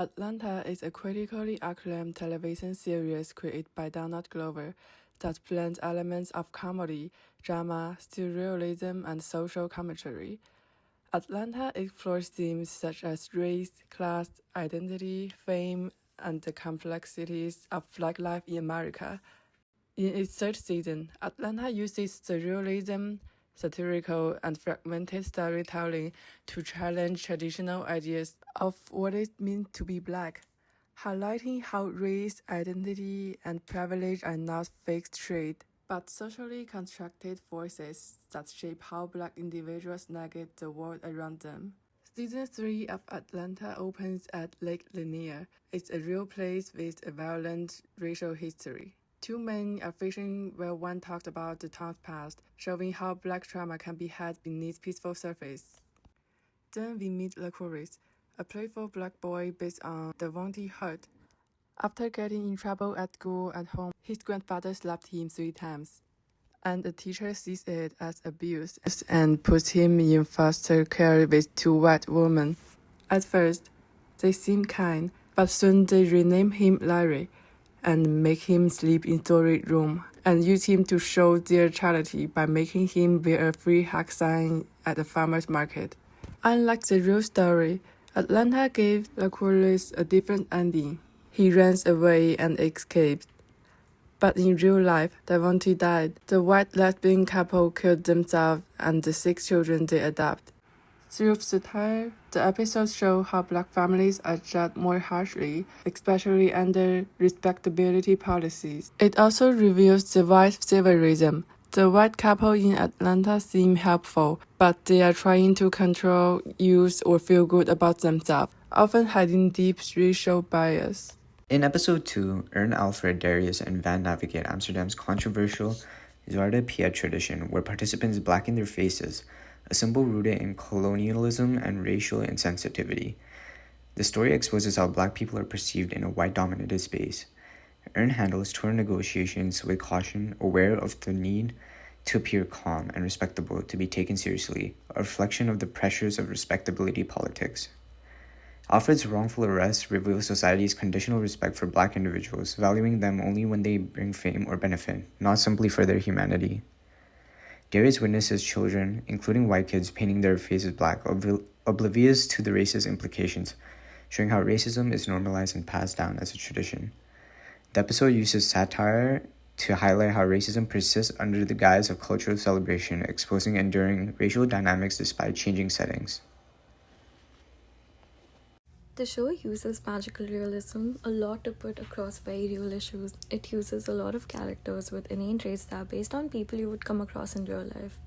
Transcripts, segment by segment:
Atlanta is a critically acclaimed television series created by Donald Glover that blends elements of comedy, drama, surrealism, and social commentary. Atlanta explores themes such as race, class, identity, fame, and the complexities of Black life in America. In its third season, Atlanta uses surrealism, satirical, and fragmented storytelling to challenge traditional ideas of what it means to be Black, highlighting how race, identity, and privilege are not fixed traits, but socially constructed forces that shape how Black individuals navigate the world around them. Season 3 of Atlanta opens at Lake Lanier. It's a real place with a violent racial history. Two men are fishing where one talked about the town's past, showing how Black trauma can be hid beneath peaceful surface. Then we meet Licorice, a playful Black boy based on Devontae Hurt. After getting in trouble at school and home, his grandfather slapped him 3 times, and the teacher sees it as abuse and puts him in foster care with 2 white women. At first, they seem kind, but soon they rename him Larry and make him sleep in storage room and use him to show their charity by making him wear a free hug sign at the farmer's market. Unlike the real story, Atlanta gave Licorice a different ending. He runs away and escapes. But in real life, Devontae died. The white lesbian couple killed themselves and the 6 children they adopt. Through satire, the episodes show how Black families are judged more harshly, especially under respectability policies. It also reveals the white saviorism. The white couple in Atlanta seem helpful, but they are trying to control, use, or feel good about themselves, often hiding deep racial bias. In episode 2, Ern, Alfred, Darius, and Van navigate Amsterdam's controversial Zwarte Piet tradition, where participants blacken their faces, a symbol rooted in colonialism and racial insensitivity. The story exposes how Black people are perceived in a white-dominated space. Ern handles tour negotiations with caution, aware of the need to appear calm and respectable to be taken seriously, a reflection of the pressures of respectability politics. Alfred's wrongful arrest reveals society's conditional respect for Black individuals, valuing them only when they bring fame or benefit, not simply for their humanity. Darius witnesses children, including white kids, painting their faces Black, oblivious to the racist implications, showing how racism is normalized and passed down as a tradition. The episode uses satire to highlight how racism persists under the guise of cultural celebration, exposing enduring racial dynamics despite changing settings. The show uses magical realism a lot to put across very real issues. It uses a lot of characters with innate traits that are based on people you would come across in real life.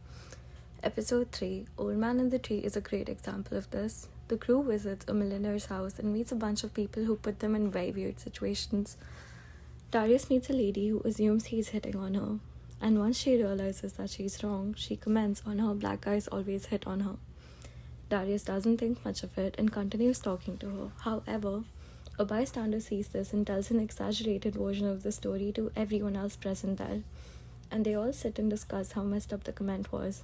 Episode 3, Old Man in the Tree, is a great example of this. The crew visits a millionaire's house and meets a bunch of people who put them in very weird situations. Darius meets a lady who assumes he's hitting on her, and once she realizes that she's wrong, she comments on how Black guys always hit on her. Darius doesn't think much of it and continues talking to her. However, a bystander sees this and tells an exaggerated version of the story to everyone else present there, and they all sit and discuss how messed up the comment was.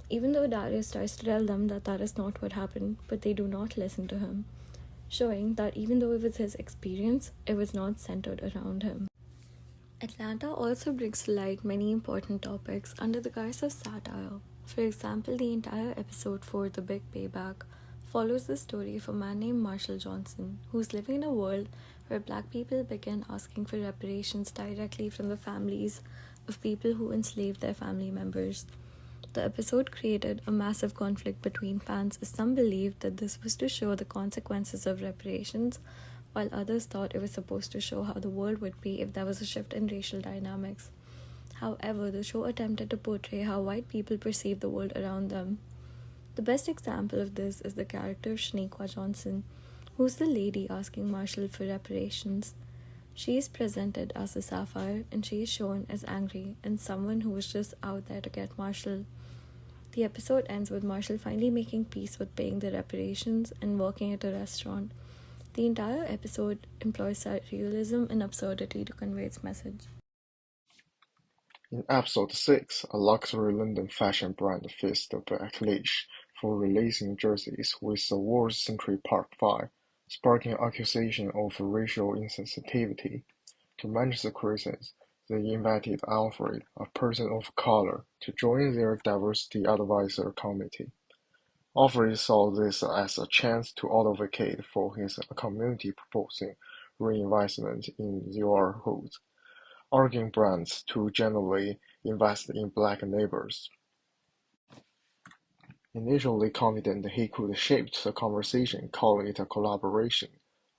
Even though Darius tries to tell them that that is not what happened, but they do not listen to him, showing that even though it was his experience, it was not centered around him. Atlanta also brings to light many important topics under the guise of satire. For example, the entire episode 4, The Big Payback, follows the story of a man named Marshall Johnson, who's living in a world where Black people began asking for reparations directly from the families of people who enslaved their family members. The episode created a massive conflict between fans, as some believed that this was to show the consequences of reparations, while others thought it was supposed to show how the world would be if there was a shift in racial dynamics. However, the show attempted to portray how white people perceive the world around them. The best example of this is the character of Shaniqua Johnson, who's the lady asking Marshall for reparations. She is presented as a sapphire, and she is shown as angry and someone who was just out there to get Marshall. The episode ends with Marshall finally making peace with paying the reparations and working at a restaurant. The entire episode employs surrealism and absurdity to convey its message. In episode 6, a luxury London fashion brand feasts the accolades for releasing jerseys with the World Century Park 5 sparking accusation of racial insensitivity. To manage the crisis, they invited Alfred, a person of color, to join their diversity advisor committee. Alfred saw this as a chance to advocate for his community proposing reinvestment in neighborhoods, urging brands to generally invest in black neighbors. Initially confident he could shape the conversation, calling it a collaboration,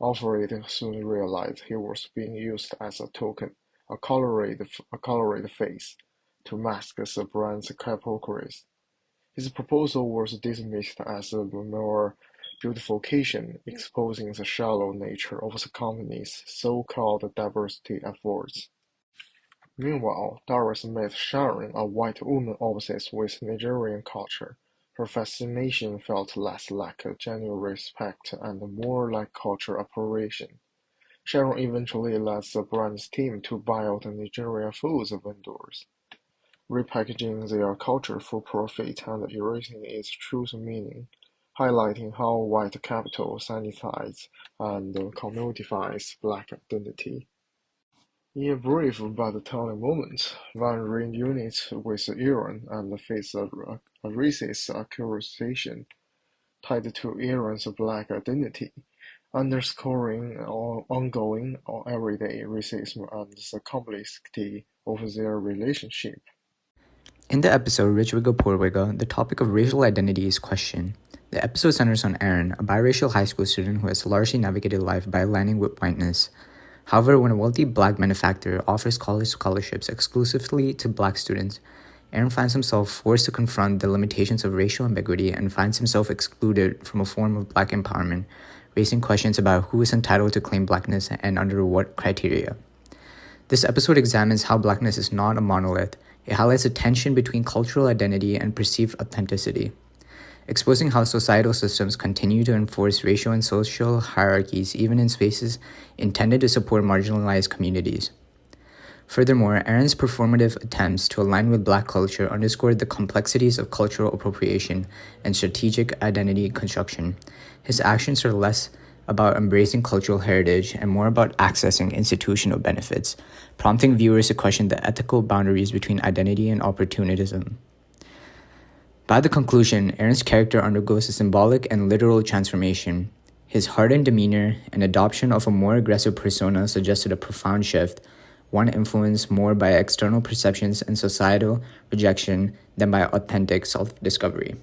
Alfred soon realized he was being used as a token, a colored face, to mask the brand's hypocrisy. His proposal was dismissed as a mere beautification, exposing the shallow nature of the company's so-called diversity efforts. Meanwhile, Doris met Sharon, a white woman obsessed with Nigerian culture. Her fascination felt less like a genuine respect and more like cultural appropriation. Sharon eventually led the brand's team to buy out Nigerian food vendors, repackaging their culture for profit and erasing its true meaning, highlighting how white capital sanitizes and commodifies black identity. In a brief but telling moment, Van reunites with Aaron and faces a racist accusation tied to Aaron's black identity, underscoring ongoing or everyday racism and the complexity of their relationship. In the episode Rich Wigga Poor Wigga, the topic of racial identity is questioned. The episode centers on Aaron, a biracial high school student who has largely navigated life by aligning with whiteness. However, when a wealthy black manufacturer offers college scholarships exclusively to black students, Aaron finds himself forced to confront the limitations of racial ambiguity and finds himself excluded from a form of black empowerment, raising questions about who is entitled to claim blackness and under what criteria. This episode examines how blackness is not a monolith. It highlights a tension between cultural identity and perceived authenticity, exposing how societal systems continue to enforce racial and social hierarchies even in spaces intended to support marginalized communities. Furthermore, Aaron's performative attempts to align with black culture underscored the complexities of cultural appropriation and strategic identity construction. His actions are less about embracing cultural heritage and more about accessing institutional benefits, prompting viewers to question the ethical boundaries between identity and opportunism. By the conclusion, Aaron's character undergoes a symbolic and literal transformation. His hardened demeanor and adoption of a more aggressive persona suggested a profound shift, one influenced more by external perceptions and societal rejection than by authentic self-discovery.